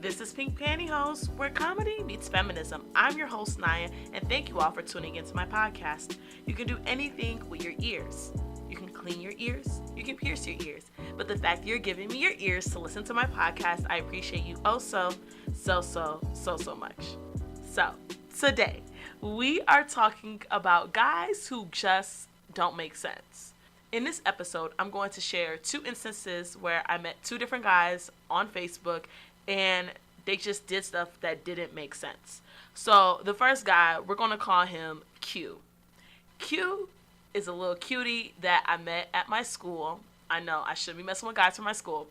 This is Pink Pantyhose, where comedy meets feminism. I'm your host, Naya, and thank you all for tuning into my podcast. You can do anything with your ears. You can clean your ears, you can pierce your ears. But the fact that you're giving me your ears to listen to my podcast, I appreciate you so much. So, today, we are talking about guys who just don't make sense. In this episode, I'm going to share 2 instances where I met 2 different guys on Facebook and they just did stuff that didn't make sense. So the first guy, we're going to call him Q. Q is a little cutie that I met at my school. I know I shouldn't be messing with guys from my school.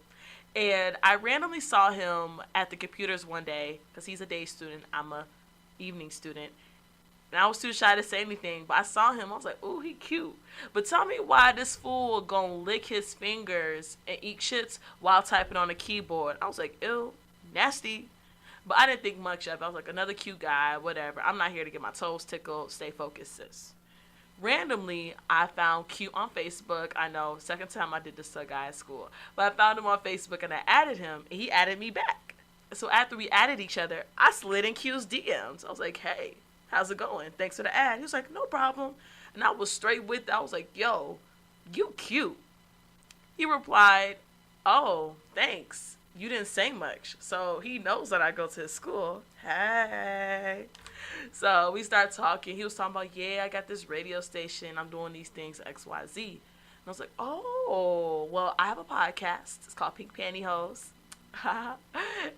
And I randomly saw him at the computers one day because he's a day student. I'm a evening student. And I was too shy to say anything, but I saw him. I was like, ooh, he cute. But tell me why this fool gonna lick his fingers and eat shits while typing on a keyboard. I was like, ew, nasty. But I didn't think much of it. I was like, another cute guy, whatever. I'm not here to get my toes tickled. Stay focused, sis. Randomly, I found Q on Facebook. I know, second time I did this to a guy at school. But I found him on Facebook and I added him, and he added me back. So after we added each other, I slid in Q's DMs. I was like, hey, how's it going? Thanks for the ad. He was like, no problem. And I was straight with it. I was like, yo, you cute. He replied, oh, thanks. You didn't say much. So he knows that I go to his school. Hey. So we started talking. He was talking about, yeah, I got this radio station. I'm doing these things, XYZ. And I was like, oh, well, I have a podcast. It's called Pink Pantyhose.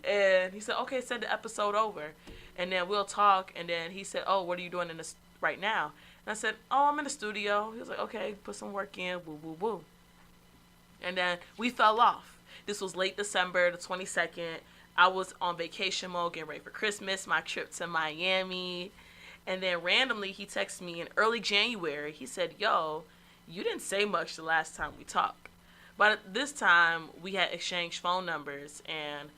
And he said, okay, send the episode over. And then we'll talk. And then he said, oh, what are you doing in this right now? And I said, oh, I'm in the studio. He was like, okay, put some work in. Woo, woo, woo. And then we fell off. This was late December, the 22nd. I was on vacation mode, getting ready for Christmas, my trip to Miami. And then randomly, he texted me in early January. He said, yo, you didn't say much the last time we talked. But this time, we had exchanged phone numbers. And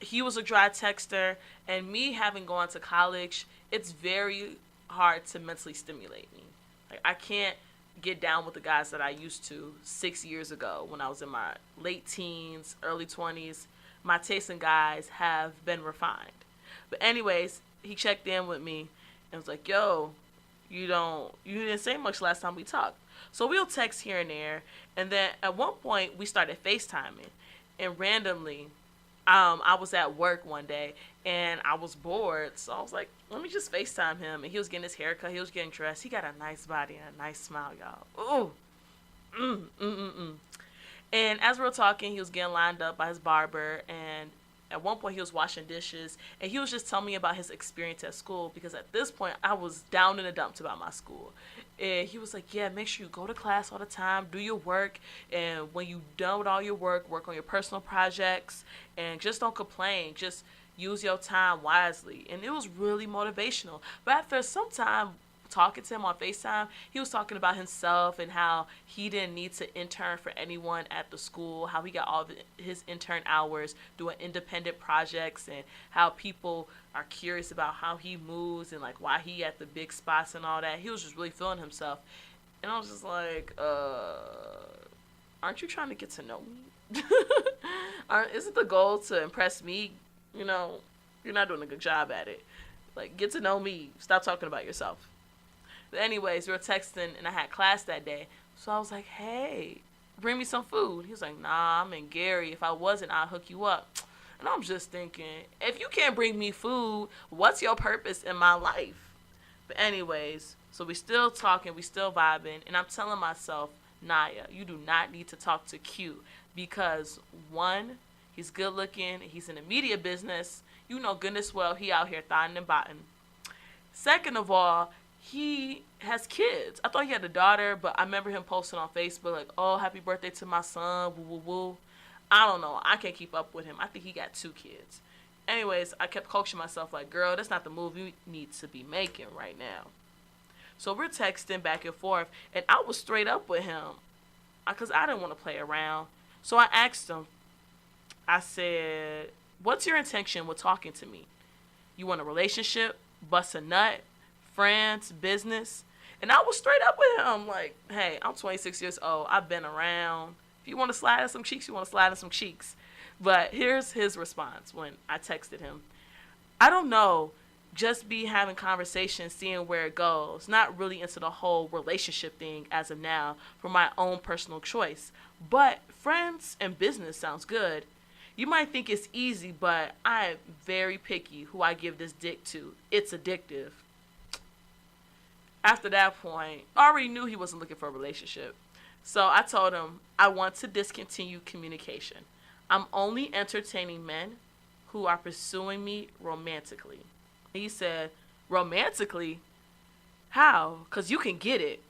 he was a dry texter. And me having gone to college, it's very hard to mentally stimulate me. Like, I can't get down with the guys that I used to 6 years ago when I was in my late teens, early 20s. My taste in guys have been refined. But anyways, he checked in with me and was like, yo, you didn't say much last time we talked. So we'll text here and there. And then at one point we started FaceTiming. And randomly, I was at work one day and I was bored. So I was like, let me just FaceTime him. And he was getting his haircut. He was getting dressed. He got a nice body and a nice smile, y'all. Ooh. And as we were talking, he was getting lined up by his barber. And at one point, he was washing dishes. And he was just telling me about his experience at school. Because at this point, I was down in the dumps about my school. And he was like, yeah, make sure you go to class all the time. Do your work. And when you're done with all your work on your personal projects. And just don't complain. Just use your time wisely. And it was really motivational. But after some time talking to him on FaceTime, he was talking about himself and how he didn't need to intern for anyone at the school, how he got all of his intern hours doing independent projects, and how people are curious about how he moves and like why he at the big spots and all that. He was just really feeling himself. And I was just like, aren't you trying to get to know me? Isn't the goal to impress me? You know, you're not doing a good job at it. Like, get to know me. Stop talking about yourself. But anyways, we were texting, and I had class that day. So I was like, hey, bring me some food. He was like, nah, I'm in Gary. If I wasn't, I'll hook you up. And I'm just thinking, if you can't bring me food, what's your purpose in my life? But anyways, so we still talking, we still vibing. And I'm telling myself, Naya, you do not need to talk to Q. Because, one, he's good looking. He's in the media business. You know goodness well he out here thotting and botting. Second of all, he has kids. I thought he had a daughter, but I remember him posting on Facebook like, oh, happy birthday to my son, woo, woo, woo. I don't know. I can't keep up with him. I think he got 2 kids. Anyways, I kept coaching myself like, girl, that's not the move you need to be making right now. So we're texting back and forth, and I was straight up with him because I didn't want to play around. So I asked him, I said, what's your intention with talking to me? You want a relationship, bust a nut, friends, business? And I was straight up with him like, hey, I'm 26 years old. I've been around. If you want to slide in some cheeks, you want to slide in some cheeks. But here's his response when I texted him. I don't know. Just be having conversations, seeing where it goes. Not really into the whole relationship thing as of now for my own personal choice. But friends and business sounds good. You might think it's easy, but I'm very picky who I give this dick to. It's addictive. After that point, I already knew he wasn't looking for a relationship. So I told him I want to discontinue communication. I'm only entertaining men who are pursuing me romantically. He said, romantically? How? Because you can get it.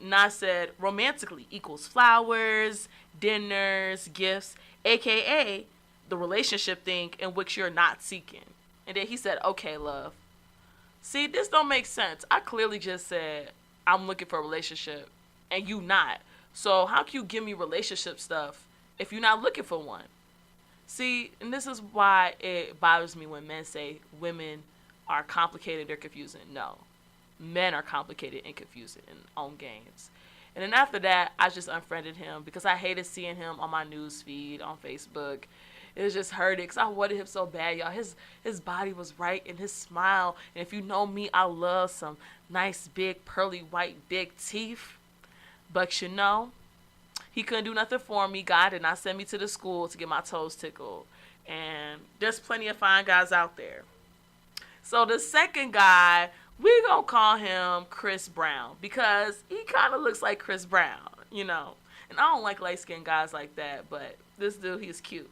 And I said, romantically equals flowers, dinners, gifts, aka the relationship thing in which you're not seeking. And then he said, okay, love. See, this don't make sense. I clearly just said I'm looking for a relationship and you not. So how can you give me relationship stuff if you're not looking for one? See, and this is why it bothers me when men say women are complicated or confusing. No, men are complicated and confusing in own games. And then after that, I just unfriended him because I hated seeing him on my news feed on Facebook. It was just hurting because I wanted him so bad, y'all. His body was right and his smile. And if you know me, I love some nice, big, pearly, white, big teeth. But you know, he couldn't do nothing for me. God did not send me to the school to get my toes tickled. And there's plenty of fine guys out there. So the second guy, we gonna call him Chris Brown because he kind of looks like Chris Brown, you know. And I don't like light-skinned guys like that, but this dude, he's cute.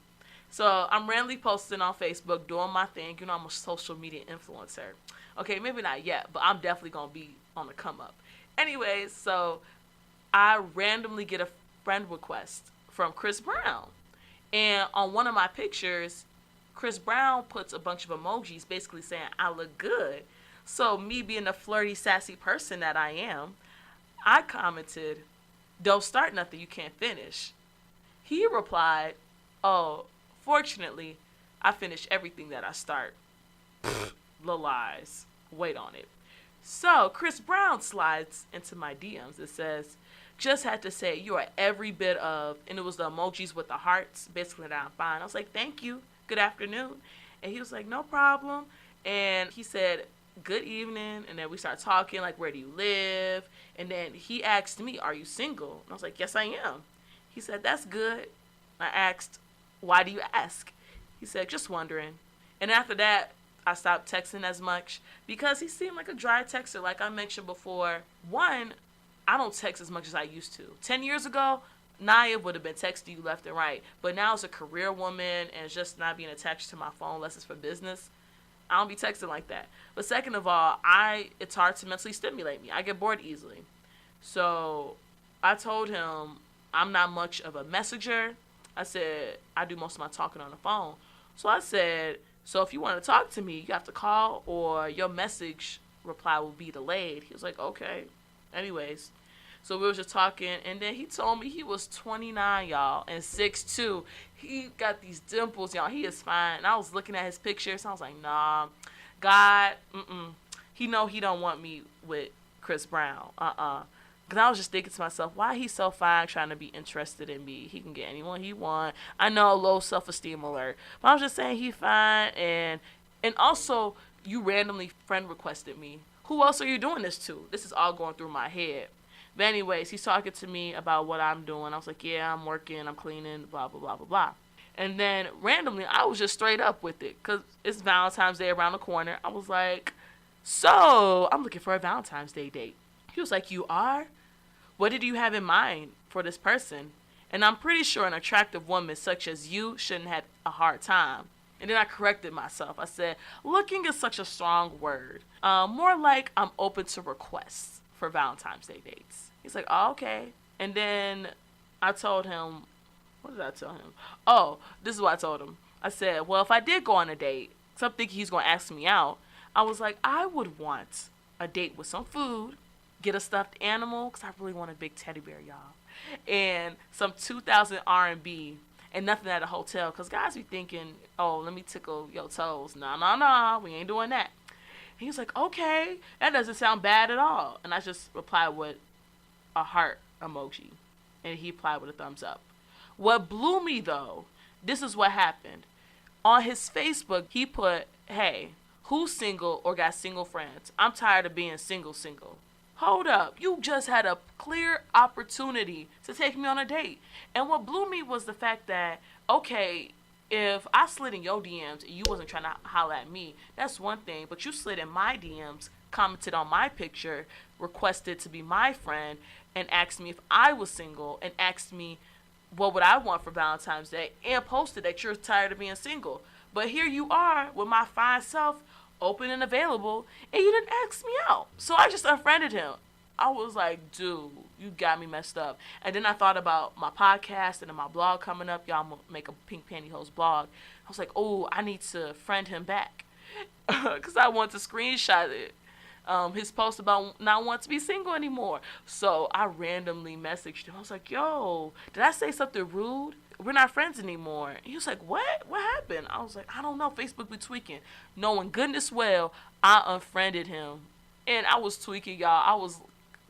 So I'm randomly posting on Facebook, doing my thing. You know, I'm a social media influencer. Okay, maybe not yet, but I'm definitely going to be on the come up. Anyways, so I randomly get a friend request from Chris Brown. And on one of my pictures, Chris Brown puts a bunch of emojis basically saying, I look good. So me being the flirty, sassy person that I am, I commented, don't start nothing you can't finish. He replied, oh, fortunately, I finish everything that I start. The lies. Wait on it. So, Chris Brown slides into my DMs. It says, just had to say, you are every bit of, and it was the emojis with the hearts, basically that I'm fine. I was like, thank you. Good afternoon. And he was like, no problem. And he said, good evening. And then we started talking, like, where do you live? And then he asked me, are you single? And I was like, yes, I am. He said, that's good. I asked, why do you ask? He said, just wondering. And after that, I stopped texting as much because he seemed like a dry texter. Like I mentioned before, one, I don't text as much as I used to. 10 years ago, Naya would have been texting you left and right. But now as a career woman and just not being attached to my phone unless it's for business, I don't be texting like that. But second of all, it's hard to mentally stimulate me. I get bored easily. So I told him I'm not much of a messenger. I said, I do most of my talking on the phone. So I said, so if you want to talk to me, you have to call or your message reply will be delayed. He was like, okay. Anyways, so we were just talking, and then he told me he was 29, y'all, and 6'2". He got these dimples, y'all. He is fine. And I was looking at his pictures, so I was like, nah, God, he know he don't want me with Chris Brown. Because I was just thinking to myself, why he so fine trying to be interested in me? He can get anyone he want. I know, low self-esteem alert. But I was just saying he fine. And also, you randomly friend requested me. Who else are you doing this to? This is all going through my head. But anyways, he's talking to me about what I'm doing. I was like, yeah, I'm working, I'm cleaning, blah, blah, blah, blah, blah. And then randomly, I was just straight up with it. Because it's Valentine's Day around the corner. I was like, so, I'm looking for a Valentine's Day date. He was like, you are? What did you have in mind for this person? And I'm pretty sure an attractive woman such as you shouldn't have a hard time. And then I corrected myself. I said, looking is such a strong word. More like I'm open to requests for Valentine's Day dates. He's like, oh, okay. And then I told him, what did I tell him? Oh, this is what I told him. I said, well, if I did go on a date, because I'm thinking he's going to ask me out, I was like, I would want a date with some food, get a stuffed animal, because I really want a big teddy bear, y'all, and some 2000 R&B, and nothing at a hotel, because guys be thinking, oh, let me tickle your toes. No, we ain't doing that. And he was like, okay, that doesn't sound bad at all. And I just replied with a heart emoji, and he replied with a thumbs up. What blew me, though, This is what happened. On his Facebook, he put, hey, who's single or got single friends? I'm tired of being single. Hold up. You just had a clear opportunity to take me on a date. And what blew me was the fact that, okay, if I slid in your DMs and you wasn't trying to holler at me, that's one thing. But you slid in my DMs, commented on my picture, requested to be my friend, and asked me if I was single, and asked me what would I want for Valentine's Day, and posted that you're tired of being single. But here you are with my fine self, open and available, and you didn't ask me out. So I just unfriended him. I was like, dude, you got me messed up. And then I thought about my podcast and then my blog coming up. Y'all, I'm going to make a Pink Pantyhose blog. I was like, oh, I need to friend him back. Because I want to screenshot it. His post about not wanting to be single anymore. So I randomly messaged him. I was like, yo, did I say something rude? We're not friends anymore. He was like, what? What happened? I was like, I don't know. Facebook be tweaking. Knowing goodness well, I unfriended him. And I was tweaking, y'all. I was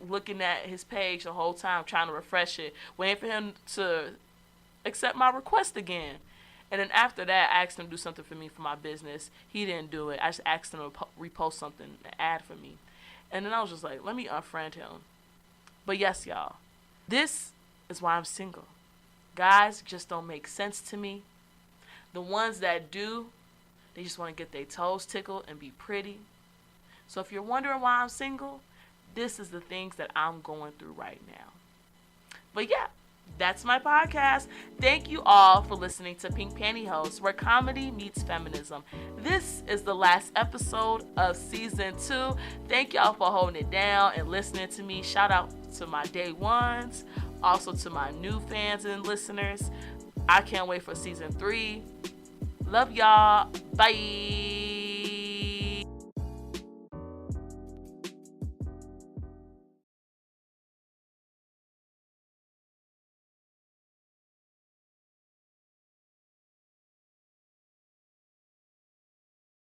looking at his page the whole time, trying to refresh it, waiting for him to accept my request again. And then after that, I asked him to do something for me for my business. He didn't do it. I just asked him to repost something, an ad for me. And then I was just like, let me unfriend him. But yes, y'all, this is why I'm single. Guys just don't make sense to me. The ones that do, they just want to get their toes tickled and be pretty. So if you're wondering why I'm single, this is the things that I'm going through right now. But yeah, that's my podcast. Thank you all for listening to Pink Pantyhose, where comedy meets feminism. This is the last episode of season 2. Thank y'all for holding it down and listening to me. Shout out to my day ones, also to my new fans and listeners. I can't wait for season 3. Love y'all. Bye.